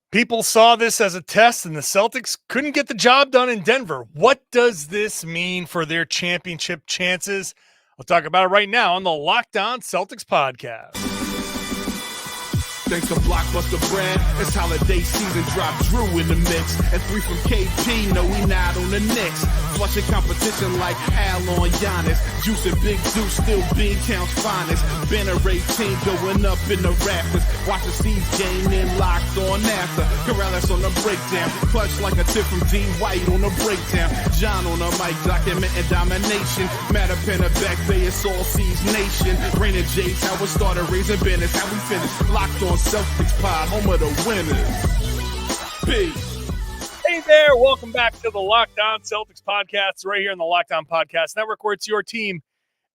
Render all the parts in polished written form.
People saw this as a test, and the Celtics couldn't get the job done in Denver. What does this mean for their championship chances? I'll talk about it right now on the Locked On Celtics podcast. Thanks to Blockbuster brand, it's holiday season. Drop Drew in the mix. And 3 from KP, no, we not on the Knicks. Flushing competition like Al on Giannis. Juice and Big Zeus, still Beantown's finest. Banner 18 going up in the rafters. Watch the C's game in Locked On after. Karalis on the breakdown. Clutch like a tip from D. White on the breakdown. John on the mic, documenting domination. Matter pen a back bay, it's all C's nation. Rain and J's, how it started, raising banners, how we finish. Locked On Celtics pod, home of the winners. Peace. Hey there, welcome back to the Locked On Celtics podcast, right here on the Locked On Podcast Network, where it's your team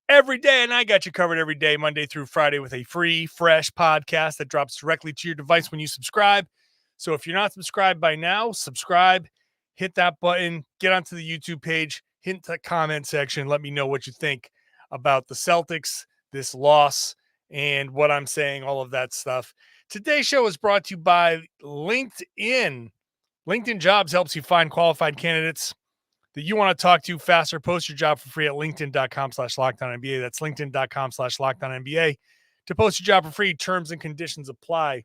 every day, and I got you covered every day, Monday through Friday, with a free, fresh podcast that drops directly to your device when you subscribe. So if you're not subscribed by now, subscribe, hit that button, get onto the YouTube page, hit the comment section, let me know what you think about the Celtics, this loss, and what I'm saying, all of that stuff. Today's show is brought to you by LinkedIn. LinkedIn Jobs helps you find qualified candidates that you want to talk to faster. Post your job for free at linkedin.com/LockedOnNBA. That's linkedin.com/LockedOnNBA. To post your job for free, terms and conditions apply.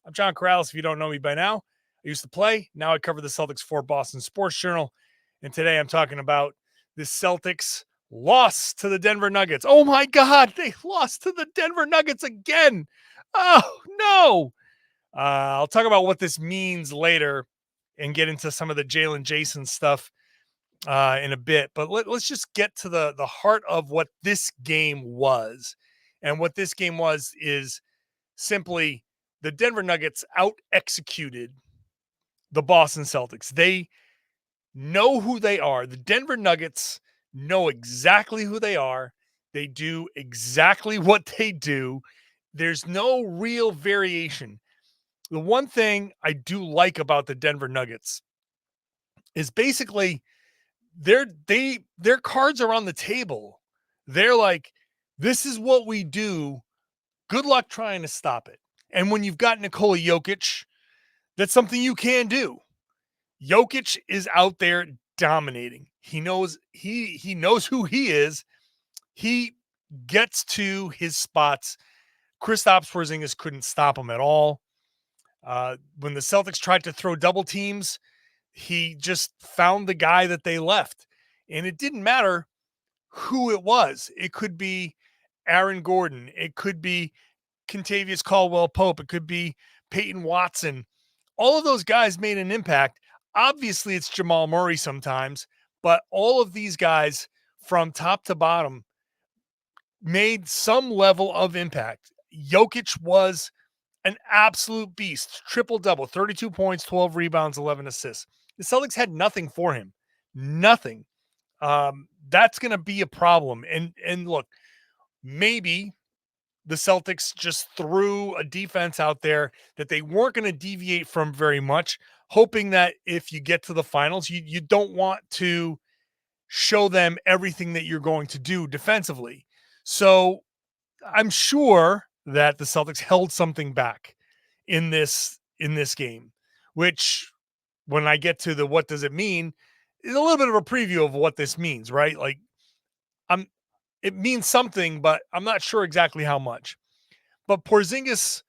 I'm John Karalis. If you don't know me by now, I used to play. Now I cover the Celtics for Boston Sports Journal. And today I'm talking about the Celtics loss to the Denver Nuggets. Oh my God, they lost to the Denver Nuggets again. Oh no. I'll talk about what this means later and get into some of the Jayson stuff in a bit. But let's just get to the heart of what this game was. And what this game was is simply the Denver Nuggets out-executed the Boston Celtics. They know who they are. The Denver Nuggets know exactly who they are. They do exactly what they do. There's no real variation. The one thing I do like about the Denver Nuggets is basically their cards are on the table. They're like, this is what we do. Good luck trying to stop it. And when you've got Nikola Jokic, that's something you can do. Jokic is out there dominating. He knows he knows who he is. He gets to his spots. Kristaps Porzingis couldn't stop him at all. When the Celtics tried to throw double teams, he just found the guy that they left. And it didn't matter who it was. It could be Aaron Gordon. It could be Kentavious Caldwell-Pope. It could be Peyton Watson. All of those guys made an impact. Obviously, it's Jamal Murray sometimes, but all of these guys from top to bottom made some level of impact. Jokic was an absolute beast. Triple-double, 32 points, 12 rebounds, 11 assists. The Celtics had nothing for him. Nothing. That's going to be a problem. And look, maybe the Celtics just threw a defense out there that they weren't going to deviate from very much, hoping that if you get to the finals, you don't want to show them everything that you're going to do defensively. So I'm sure that the Celtics held something back in this game, which when I get to the what does it mean, is a little bit of a preview of what this means, right? Like it means something, but I'm not sure exactly how much. But Porzingis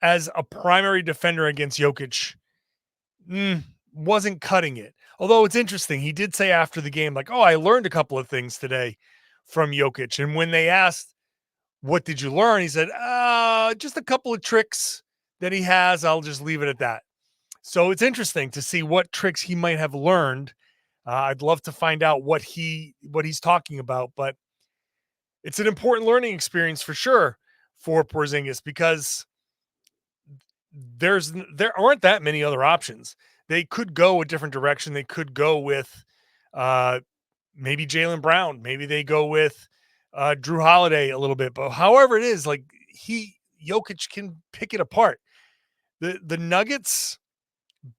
as a primary defender against Jokic wasn't cutting it. Although it's interesting, he did say after the game, like, oh, I learned a couple of things today from Jokic. And when they asked, what did you learn? He said, just a couple of tricks that he has. I'll just leave it at that. So it's interesting to see what tricks he might have learned. I'd love to find out what he's talking about, but it's an important learning experience for sure for Porzingis because there aren't that many other options. They could go a different direction. They could go with maybe Jaylen Brown. Maybe they go with Drew Holiday a little bit. But however it is, like Jokic can pick it apart. The Nuggets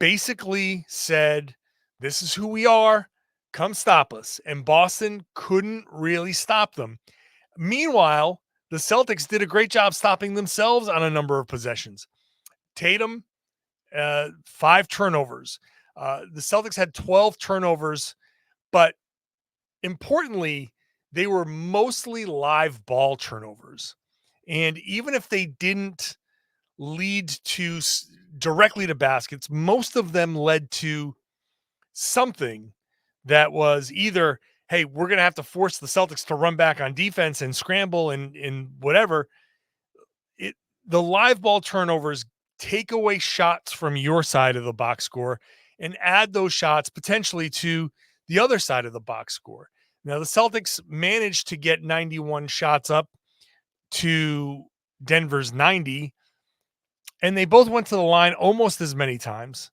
basically said, this is who we are. Come stop us. And Boston couldn't really stop them. Meanwhile, the Celtics did a great job stopping themselves on a number of possessions. Tatum 5 turnovers. The Celtics had 12 turnovers, but importantly, they were mostly live ball turnovers. And even if they didn't lead to directly to baskets, most of them led to something that was either, hey, we're going to have to force the Celtics to run back on defense and scramble and whatever. The live ball turnovers take away shots from your side of the box score and add those shots potentially to the other side of the box score. Now, the Celtics managed to get 91 shots up to Denver's 90, and they both went to the line almost as many times.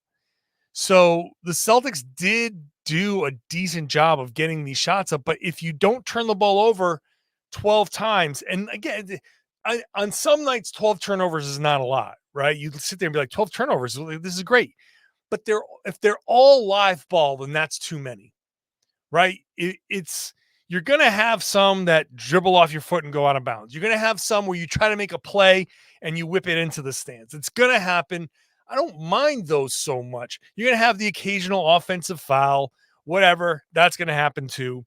So the Celtics did do a decent job of getting these shots up, but if you don't turn the ball over 12 times, and again, on some nights, 12 turnovers is not a lot, right? You sit there and be like, 12 turnovers, this is great. But if they're all live ball, then that's too many, right? You're going to have some that dribble off your foot and go out of bounds. You're going to have some where you try to make a play and you whip it into the stands. It's going to happen. I don't mind those so much. You're going to have the occasional offensive foul, whatever. That's going to happen too.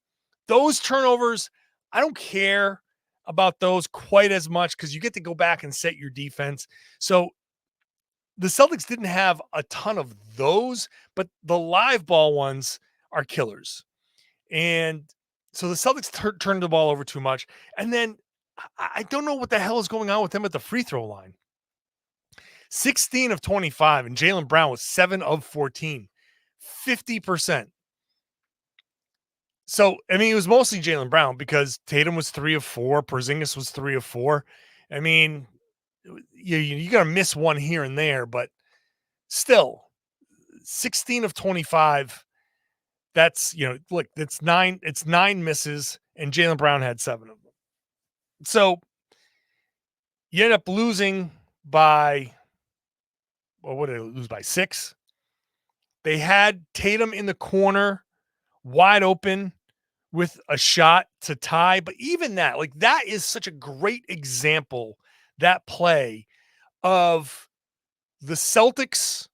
Those turnovers, I don't care about those quite as much because you get to go back and set your defense. So the Celtics didn't have a ton of those, but the live ball ones are killers. And so the Celtics turned the ball over too much. And then I don't know what the hell is going on with them at the free throw line. 16 of 25, and Jaylen Brown was 7 of 14, 50%. So, I mean, it was mostly Jaylen Brown because Tatum was 3 of 4, Porzingis was 3 of 4. I mean, you got to miss one here and there, but still, 16 of 25. That's, look, it's 9 misses, and Jaylen Brown had 7 of them. So you end up losing by, what did they lose by? 6? They had Tatum in the corner, wide open with a shot to tie. But even that, that is such a great example, that play of the Celtics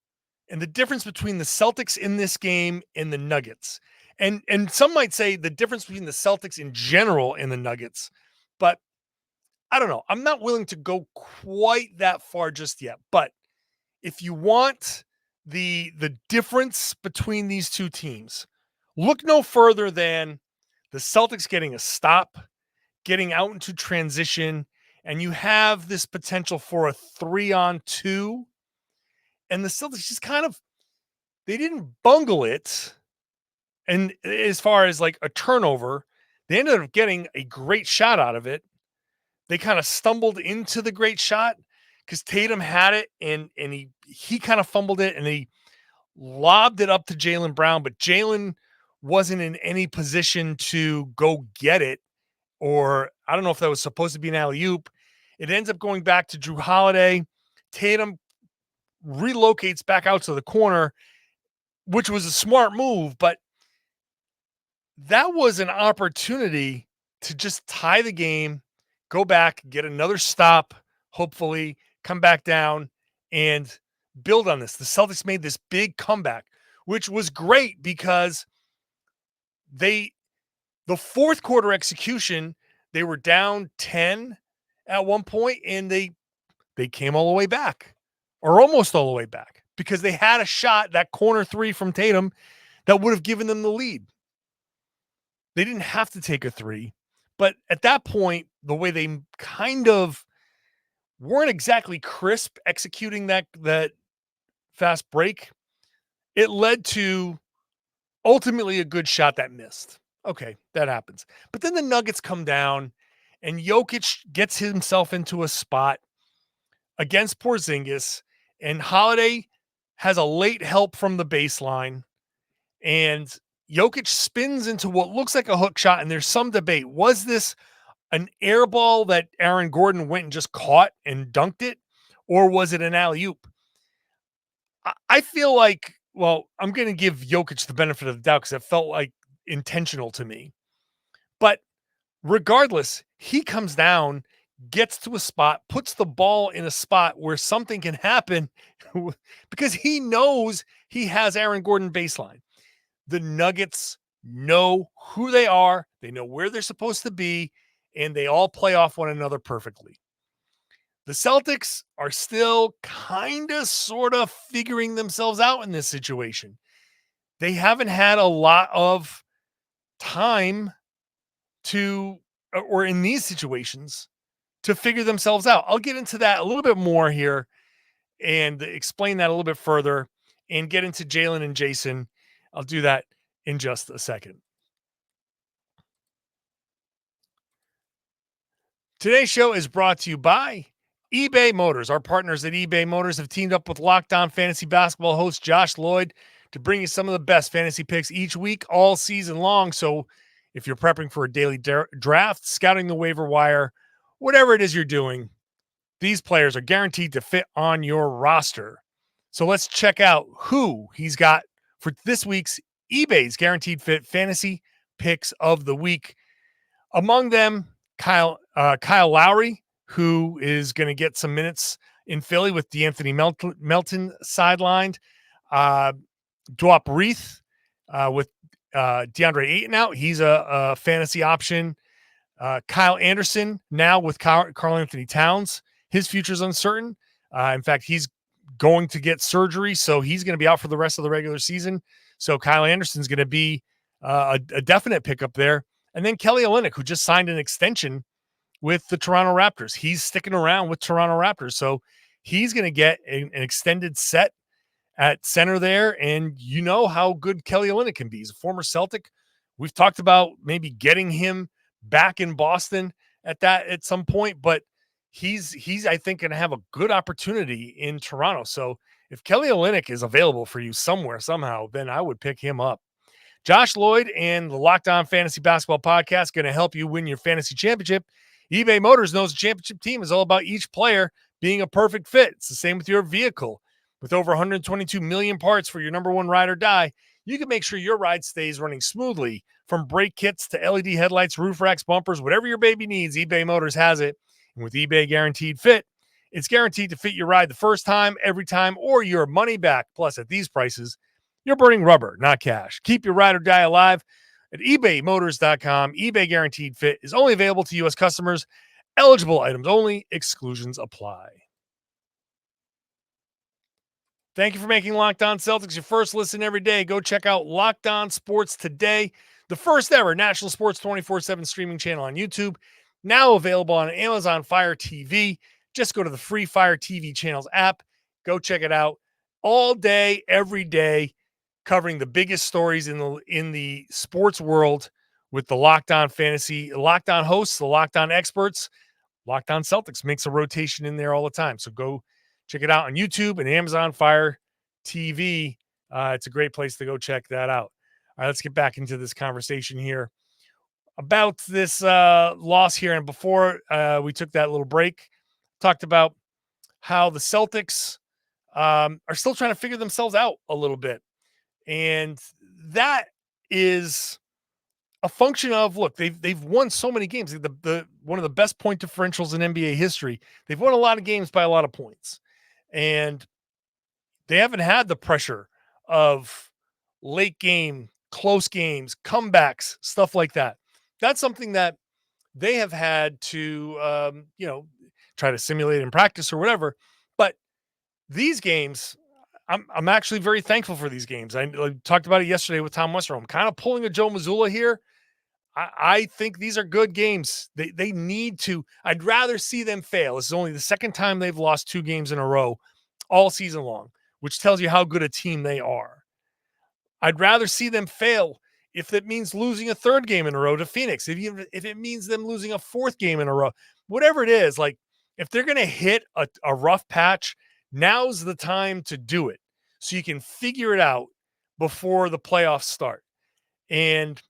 and the difference between the Celtics in this game and the Nuggets. And some might say the difference between the Celtics in general and the Nuggets. But I don't know. I'm not willing to go quite that far just yet. But if you want the difference between these two teams, look no further than the Celtics getting a stop, getting out into transition, and you have this potential for a 3-on-2. And the Celtics just they didn't bungle it. And as far as a turnover, they ended up getting a great shot out of it. They kind of stumbled into the great shot because Tatum had it and he kind of fumbled it and he lobbed it up to Jaylen Brown, but Jaylen wasn't in any position to go get it, or I don't know if that was supposed to be an alley-oop. It ends up going back to Jrue Holiday. Tatum relocates back out to the corner, which was a smart move, but that was an opportunity to just tie the game, go back, get another stop, hopefully come back down and build on this. The Celtics made this big comeback, which was great because the fourth quarter execution, they were down 10 at one point and they came all the way back, or almost all the way back, because they had a shot, that corner 3 from Tatum, that would have given them the lead. They didn't have to take a 3, but at that point, the way they kind of weren't exactly crisp executing that fast break, it led to ultimately a good shot that missed. Okay, that happens. But then the Nuggets come down and Jokic gets himself into a spot against Porzingis, and Holiday has a late help from the baseline, and Jokic spins into what looks like a hook shot, and there's some debate. Was this an air ball that Aaron Gordon went and just caught and dunked it, or was it an alley-oop? I feel like, well, I'm going to give Jokic the benefit of the doubt because it felt like intentional to me. But regardless, he comes down, gets to a spot, puts the ball in a spot where something can happen because he knows he has Aaron Gordon baseline. The Nuggets know who they are, they know where they're supposed to be, and they all play off one another perfectly. The Celtics are still kind of sort of figuring themselves out in this situation. They haven't had a lot of time to, or in these situations, to figure themselves out. I'll get into that a little bit more here and explain that a little bit further and get into Jaylen and Jayson. I'll do that in just a second. Today's show is brought to you by eBay Motors. Our partners at eBay Motors have teamed up with Locked On Fantasy Basketball host Josh Lloyd to bring you some of the best fantasy picks each week, all season long. So if you're prepping for a daily draft, scouting the waiver wire, whatever it is you're doing, these players are guaranteed to fit on your roster. So let's check out who he's got for this week's eBay's Guaranteed Fit Fantasy Picks of the Week. Among them, Kyle Lowry, who is going to get some minutes in Philly with DeAnthony Melton sidelined. Dwop Reith with DeAndre Ayton out. He's a fantasy option. Kyle Anderson now with Karl Anthony Towns. His future is uncertain. In fact, he's going to get surgery, so he's going to be out for the rest of the regular season. So Kyle Anderson's going to be a definite pickup there. And then Kelly Olynyk, who just signed an extension with the Toronto Raptors. He's sticking around with Toronto Raptors, so he's going to get an extended set at center there. And you know how good Kelly Olynyk can be. He's a former Celtic. We've talked about maybe getting him back in Boston at some point, but he's I think going to have a good opportunity in Toronto. So if Kelly Olynyk is available for you somewhere, somehow, then I would pick him up. Josh Lloyd and the Locked On Fantasy Basketball Podcast going to help you win your fantasy championship. eBay Motors knows the championship team is all about each player being a perfect fit. It's the same with your vehicle. With over 122 million parts for your number one ride or die, you can make sure your ride stays running smoothly. From brake kits to LED headlights, roof racks, bumpers, whatever your baby needs, eBay Motors has it. And with eBay Guaranteed Fit, it's guaranteed to fit your ride the first time, every time, or your money back. Plus, at these prices, you're burning rubber, not cash. Keep your ride or die alive at ebaymotors.com. eBay Guaranteed Fit is only available to U.S. customers. Eligible items only. Exclusions apply. Thank you for making Locked On Celtics your first listen every day. Go check out Locked On Sports Today, the first ever national sports 24/7 streaming channel on YouTube, now available on Amazon Fire TV. Just go to the free Fire TV channels app. Go check it out all day, every day, covering the biggest stories in the sports world with the Locked On Fantasy, Locked On hosts, the Locked On experts. Locked On Celtics makes a rotation in there all the time. So go check it out on YouTube and Amazon Fire TV. It's a great place to go check that out. All right, let's get back into this conversation here about this loss here. And before we took that little break, talked about how the Celtics are still trying to figure themselves out a little bit. And that is a function of, look, they've won so many games. The one of the best point differentials in NBA history. They've won a lot of games by a lot of points. And they haven't had the pressure of late game, close games, comebacks, stuff like that. That's something that they have had to, try to simulate in practice or whatever. But these games, I'm actually very thankful for these games. I talked about it yesterday with Tom Westerholm. I'm kind of pulling a Joe Mazzulla here. I think these are good games. They need to. I'd rather see them fail. This is only the second time they've lost 2 games in a row all season long, which tells you how good a team they are. I'd rather see them fail if that means losing a 3rd game in a row to Phoenix, if it means them losing a 4th game in a row, whatever it is. Like, if they're going to hit a rough patch, now's the time to do it so you can figure it out before the playoffs start. And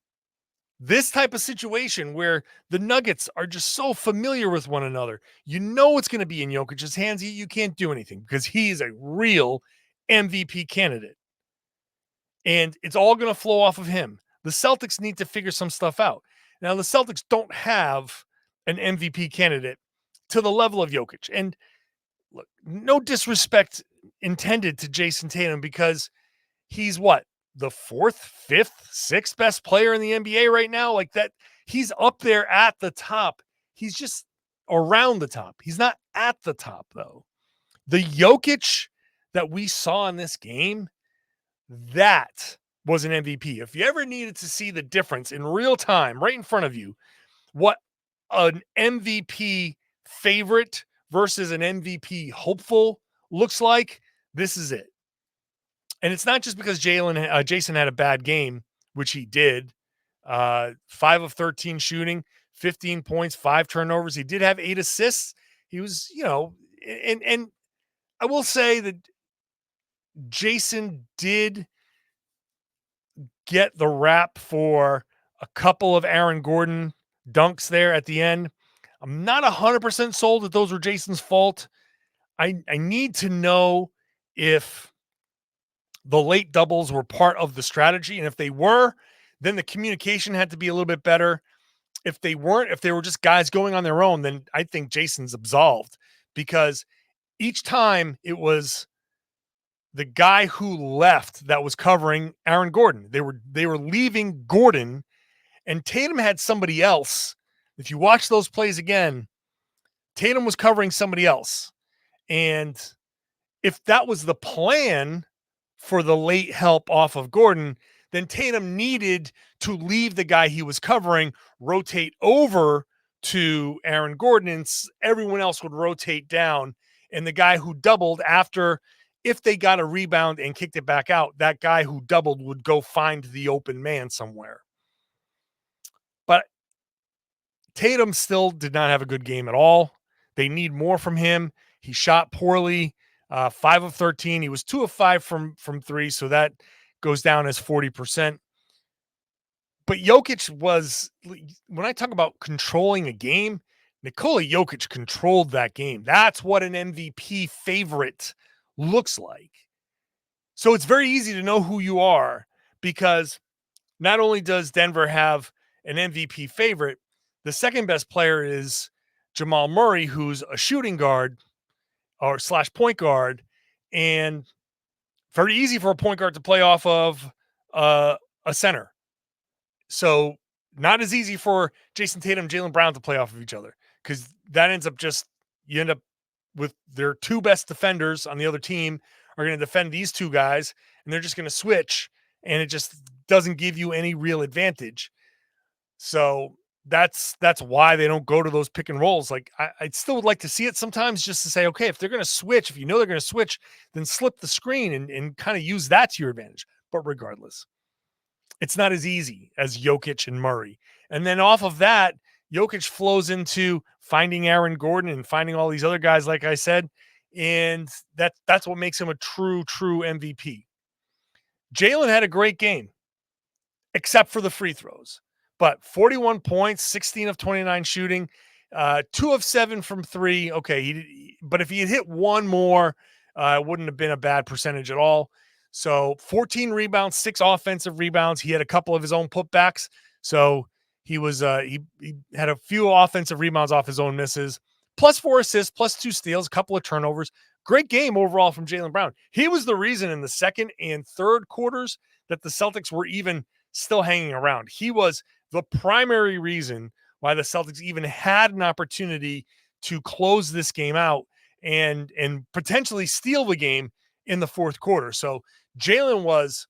this type of situation where the Nuggets are just so familiar with one another, you know it's going to be in Jokic's hands. You can't do anything because he's a real MVP candidate. And it's all going to flow off of him. The Celtics need to figure some stuff out. Now, the Celtics don't have an MVP candidate to the level of Jokic. And look, no disrespect intended to Jayson Tatum, because he's what? The fourth, fifth, sixth best player in the NBA right now. Like that, he's up there at the top. He's just around the top. He's not at the top, though. The Jokic that we saw in this game, that was an MVP. If you ever needed to see the difference in real time, right in front of you, what an MVP favorite versus an MVP hopeful looks like, this is it. And it's not just because Jayson had a bad game, which he did. 5 of 13 shooting, 15 points, 5 turnovers. He did have 8 assists. He was, and I will say that Jayson did get the rap for a couple of Aaron Gordon dunks there at the end. I'm not 100% sold that those were Jayson's fault. I need to know if the late doubles were part of the strategy. And if they were, then the communication had to be a little bit better. If they weren't, if they were just guys going on their own, then I think Jayson's absolved, because each time it was the guy who left that was covering Aaron Gordon. They were leaving Gordon, and Tatum had somebody else. If you watch those plays again, Tatum was covering somebody else. And if that was the plan for the late help off of Gordon, then Tatum needed to leave the guy he was covering, rotate over to Aaron Gordon, and everyone else would rotate down. And the guy who doubled after, if they got a rebound and kicked it back out, that guy who doubled would go find the open man somewhere. But Tatum still did not have a good game at all. They need more from him. He shot poorly. 5 of 13. He was 2 of 5 from 3, so that goes down as 40%. But Jokic was, when I talk about controlling a game, Nikola Jokic controlled that game. That's what an MVP favorite looks like. So it's very easy to know who you are, because not only does Denver have an MVP favorite, the second best player is Jamal Murray, who's a shooting guard or / point guard, and very easy for a point guard to play off of a center. So not as easy for Jayson Tatum, Jaylen Brown to play off of each other, because that ends up just, you end up with their 2 best defenders on the other team are going to defend these 2 guys, and they're just going to switch, and it just doesn't give you any real advantage. So that's why they don't go to those pick and rolls. Like I still would like to see it sometimes, just to say, okay, if they're going to switch, if you know they're going to switch, then slip the screen and kind of use that to your advantage. But regardless, it's not as easy as Jokic and Murray. And then off of that, Jokic flows into finding Aaron Gordon and finding all these other guys, like I said, and that's what makes him a true MVP. Jaylen had a great game, except for the free throws. But 41 points, 16 of 29 shooting, 2 of 7 from 3. Okay, but if he had hit one more, it wouldn't have been a bad percentage at all. So 14 rebounds, 6 offensive rebounds. He had a couple of his own putbacks. So he was he had a few offensive rebounds off his own misses, plus 4 assists, plus 2 steals, a couple of turnovers. Great game overall from Jaylen Brown. He was the reason in the second and third quarters that the Celtics were even still hanging around. He was the primary reason why the Celtics even had an opportunity to close this game out and potentially steal the game in the fourth quarter. So Jaylen was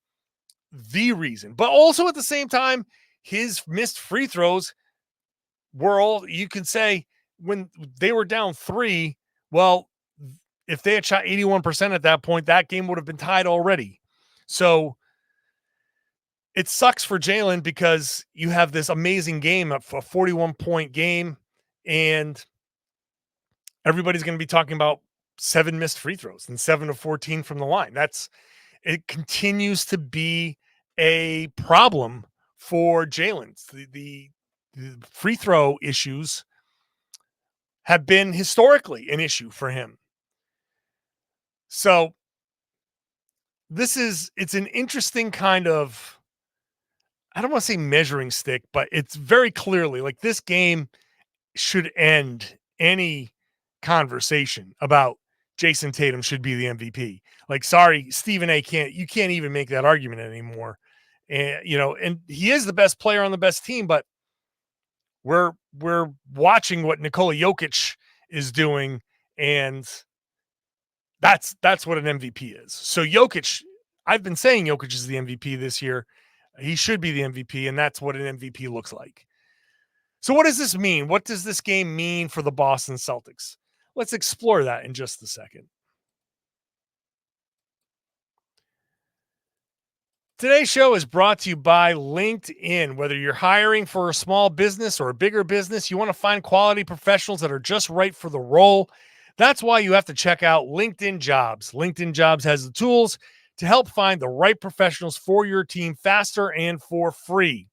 the reason, but also at the same time, his missed free throws were all, you can say, when they were down 3, well, if they had shot 81% at that point, that game would have been tied already. So it sucks for Jaylen, because you have this amazing game, a 41-point game, and everybody's going to be talking about 7 missed free throws and 7 of 14 from the line. It continues to be a problem for Jaylen. The free throw issues have been historically an issue for him. So it's an interesting kind of, I don't want to say measuring stick, but it's very clearly like this game should end any conversation about Jayson Tatum should be the MVP. Like, sorry, Stephen A. You can't even make that argument anymore. And, and he is the best player on the best team, but we're watching what Nikola Jokic is doing, and that's what an MVP is. So Jokic, I've been saying Jokic is the MVP this year. He should be the MVP, and that's what an MVP looks like. So what does this mean? What does this game mean for the Boston Celtics? Let's explore that in just a second. Today's show is brought to you by LinkedIn. Whether you're hiring for a small business or a bigger business, you want to find quality professionals that are just right for the role. That's why you have to check out LinkedIn Jobs. LinkedIn Jobs has the tools to help find the right professionals for your team faster and for free.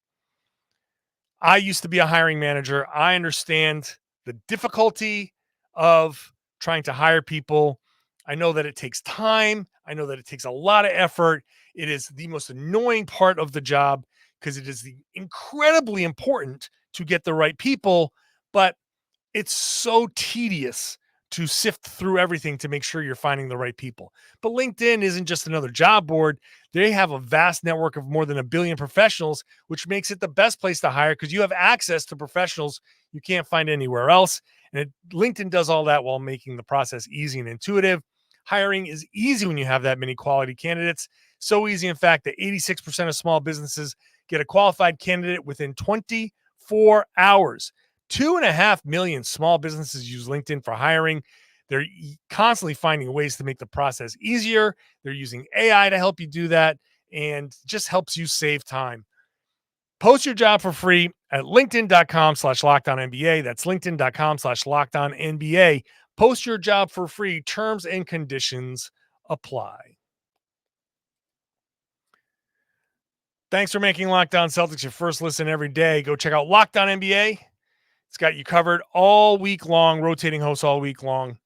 I used to be a hiring manager. I understand the difficulty of trying to hire people. I know that it takes time. I know that it takes a lot of effort. It is the most annoying part of the job because it is incredibly important to get the right people, but it's so tedious to sift through everything to make sure you're finding the right people. But LinkedIn isn't just another job board. They have a vast network of more than 1 billion professionals, which makes it the best place to hire because you have access to professionals you can't find anywhere else. And LinkedIn does all that while making the process easy and intuitive. Hiring is easy when you have that many quality candidates. So easy, in fact, that 86% of small businesses get a qualified candidate within 24 hours. 2.5 million small businesses use LinkedIn for hiring. They're constantly finding ways to make the process easier. They're using AI to help you do that and just helps you save time. Post your job for free at linkedin.com/LockedOnNBA. That's linkedin.com/LockedOnNBA. Post your job for free. Terms and conditions apply. Thanks for making Locked On Celtics your first listen every day. Go check out Locked On NBA. It's got you covered all week long, rotating hosts all week long.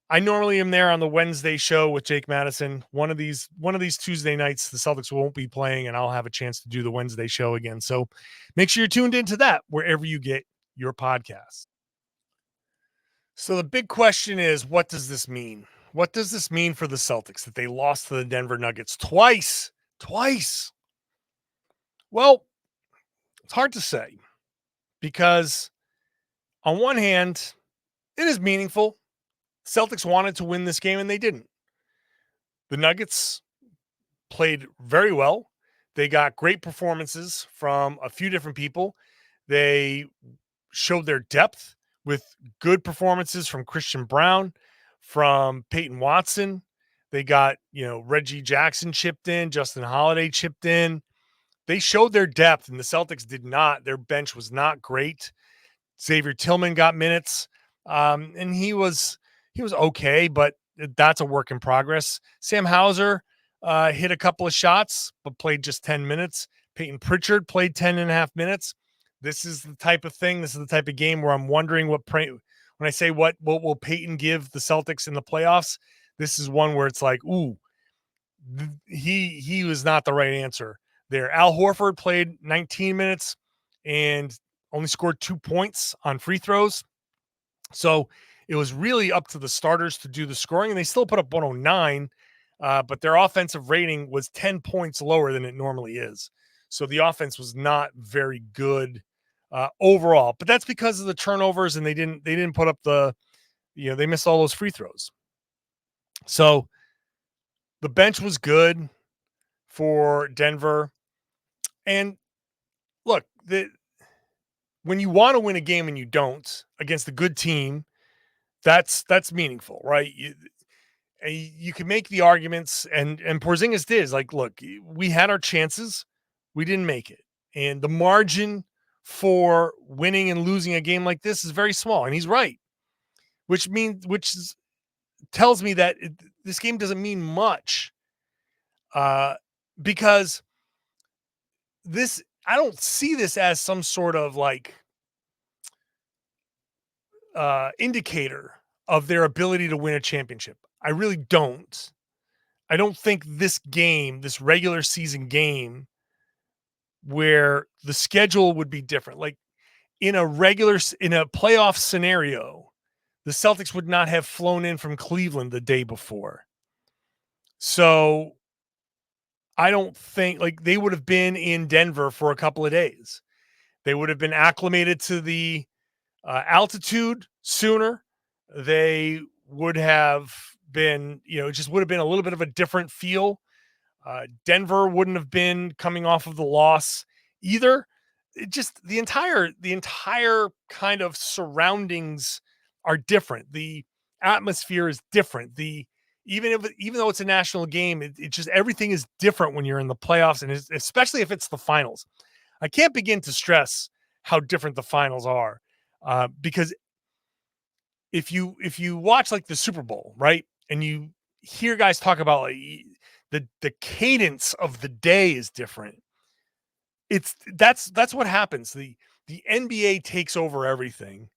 I normally am there on the Wednesday show with Jake Madison. One of these Tuesday nights, the Celtics won't be playing, and I'll have a chance to do the Wednesday show again. So make sure you're tuned into that wherever you get your podcasts. So the big question is, what does this mean? What does this mean for the Celtics that they lost to the Denver Nuggets twice? Well, it's hard to say because on one hand, it is meaningful. Celtics wanted to win this game and they didn't. The Nuggets played very well. They got great performances from a few different people. They showed their depth with good performances from Christian Brown, from Peyton Watson. They got, Reggie Jackson chipped in, Justin Holiday chipped in. They showed their depth, and the Celtics did not. Their bench was not great. Xavier Tillman got minutes, and he was okay, but that's a work in progress. Sam Hauser hit a couple of shots, but played just 10 minutes. Peyton Pritchard played 10 and a half minutes. This is the type of thing. This is the type of game where I'm wondering when I say what will Peyton give the Celtics in the playoffs. This is one where it's like, ooh, he was not the right answer there. Al Horford played 19 minutes and only scored 2 points on free throws. So it was really up to the starters to do the scoring, and they still put up 109, but their offensive rating was 10 points lower than it normally is. So the offense was not very good overall, but that's because of the turnovers, and they didn't put up they missed all those free throws. So the bench was good for Denver. And look, when you want to win a game and you don't against a good team, that's meaningful, right? You can make the arguments, and Porzingis did. Like, look, we had our chances, we didn't make it, and the margin for winning and losing a game like this is very small. And he's right, which tells me that this game doesn't mean much, because I don't see this as some sort of indicator of their ability to win a championship. I really don't. I don't think this regular season game, where the schedule would be different, like in a playoff scenario, the Celtics would not have flown in from Cleveland the day before. So I don't think like they would have been in Denver for a couple of days. They would have been acclimated to the altitude sooner. They would have been, it just would have been a little bit of a different feel. Denver wouldn't have been coming off of the loss either. It just the entire kind of surroundings are different. The atmosphere is different. Even though it's a national game, it just everything is different when you're in the playoffs, and especially if it's the finals. I can't begin to stress how different the finals are, because if you watch like the Super Bowl, right, and you hear guys talk about like the cadence of the day is different. That's what happens. The NBA takes over everything.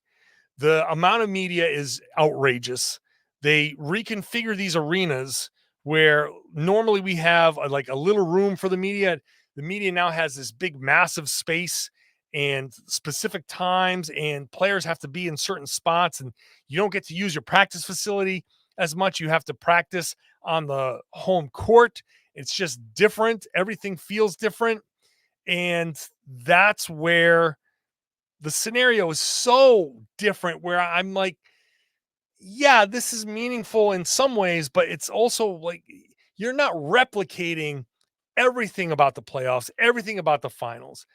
The amount of media is outrageous. They reconfigure these arenas where normally we have like a little room for the media. The media now has this big, massive space and specific times, and players have to be in certain spots, and you don't get to use your practice facility as much. You have to practice on the home court. It's just different. Everything feels different. And that's where the scenario is so different, where I'm like, yeah, this is meaningful in some ways, but it's also like you're not replicating everything about the playoffs, everything about the finals.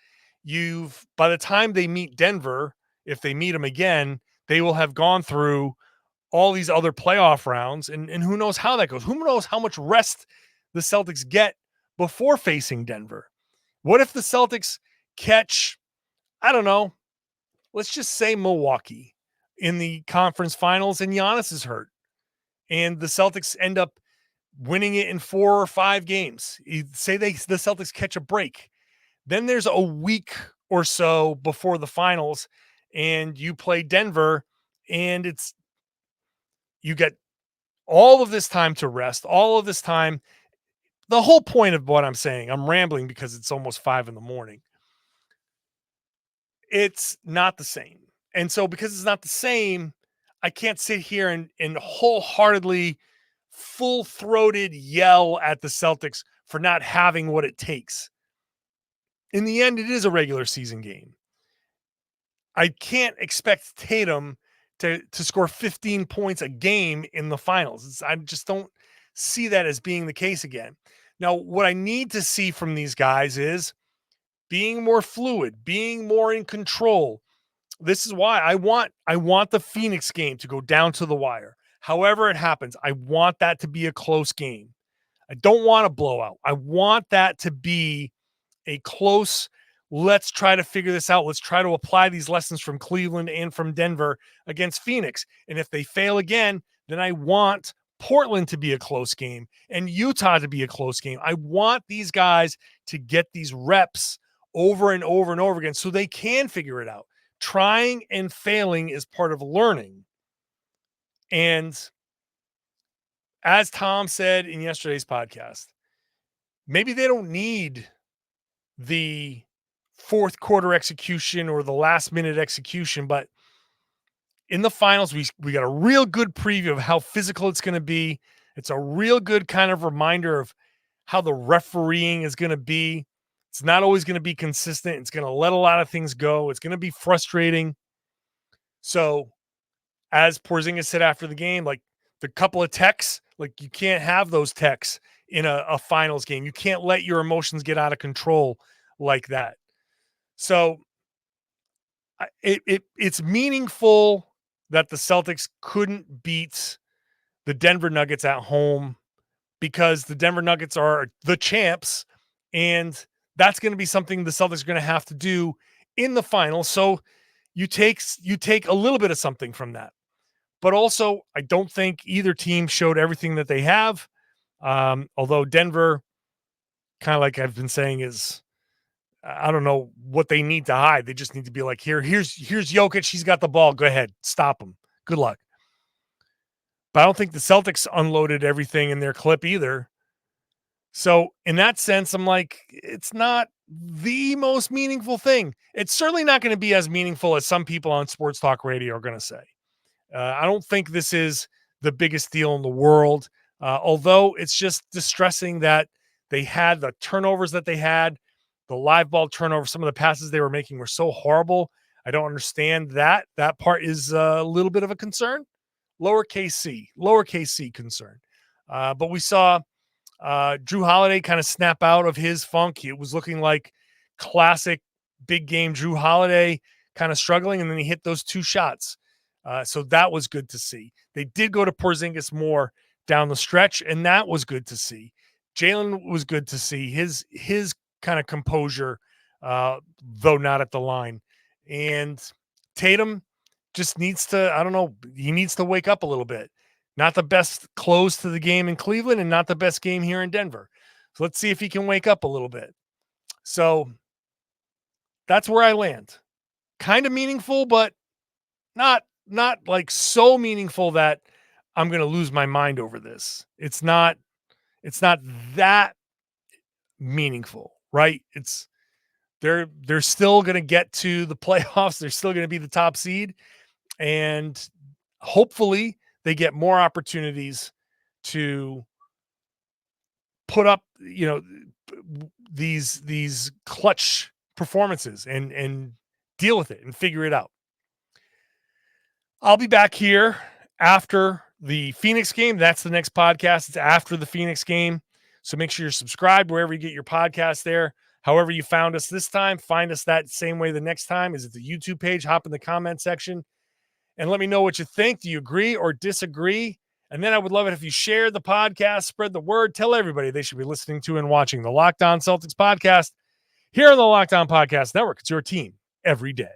By the time they meet Denver, if they meet them again, they will have gone through all these other playoff rounds, and who knows how that goes. Who knows how much rest the Celtics get before facing Denver. What if the Celtics catch, I don't know, let's just say Milwaukee in the conference finals and Giannis is hurt, and the Celtics end up winning it in 4 or 5 games. Say the Celtics catch a break. Then there's a week or so before the finals, and you play Denver, and you get all of this time to rest, all of this time. The whole point of what I'm saying, I'm rambling because it's almost 5 a.m. It's not the same. And so because it's not the same, I can't sit here and wholeheartedly, full-throated yell at the Celtics for not having what it takes. In the end, it is a regular season game. I can't expect Tatum to score 15 points a game in the finals. I just don't see that as being the case again. Now, what I need to see from these guys is being more fluid, being more in control. This is why I want the Phoenix game to go down to the wire. However it happens, I want that to be a close game. I don't want a blowout. I want that to be a close, let's try to figure this out. Let's try to apply these lessons from Cleveland and from Denver against Phoenix. And if they fail again, then I want Portland to be a close game and Utah to be a close game. I want these guys to get these reps over and over and over again so they can figure it out. Trying and failing is part of learning. And as Tom said in yesterday's podcast, maybe they don't need the fourth quarter execution or the last minute execution, but in the finals, we got a real good preview of how physical it's going to be. It's a real good kind of reminder of how the refereeing is going to be. It's not always going to be consistent. It's going to let a lot of things go. It's going to be frustrating. So as Porzingis said after the game, like the couple of techs, like you can't have those techs in a finals game. You can't let your emotions get out of control like that. So it's meaningful that the Celtics couldn't beat the Denver Nuggets at home because the Denver Nuggets are the champs, and that's going to be something the Celtics are going to have to do in the finals. So you take a little bit of something from that. But also, I don't think either team showed everything that they have. Although Denver, kind of like I've been saying, is I don't know what they need to hide. They just need to be like, here's Jokic. He's got the ball. Go ahead. Stop him. Good luck. But I don't think the Celtics unloaded everything in their clip either. So in that sense, I'm like, it's not the most meaningful thing. It's certainly not going to be as meaningful as some people on sports talk radio are going to say. I don't think this is the biggest deal in the world, although it's just distressing that they had the turnovers that they had, the live ball turnover. Some of the passes they were making were so horrible. I don't understand that. That part is a little bit of a concern. Lowercase c concern. But we saw Drew Holiday kind of snap out of his funk. It was looking like classic big game Drew Holiday kind of struggling, and then he hit those 2 shots. So that was good to see. They did go to Porzingis more down the stretch, and that was good to see. Jaylen was good to see his kind of composure, though not at the line. And Tatum just needs to, I don't know, he needs to wake up a little bit. Not the best close to the game in Cleveland and not the best game here in Denver. So let's see if he can wake up a little bit. So that's where I land. Kind of meaningful, but not like so meaningful that I'm going to lose my mind over this. It's not that meaningful, right? They're still going to get to the playoffs. They're still going to be the top seed, and hopefully they get more opportunities to put up, these clutch performances and deal with it and figure it out. I'll be back here after the Phoenix game. That's the next podcast. It's after the Phoenix game. So make sure you're subscribed wherever you get your podcast there. However you found us this time, find us that same way the next time. Is it the YouTube page? Hop in the comment section and let me know what you think. Do you agree or disagree? And then I would love it if you share the podcast, spread the word, tell everybody they should be listening to and watching the Locked On Celtics podcast here on the Locked On Podcast Network. It's your team every day.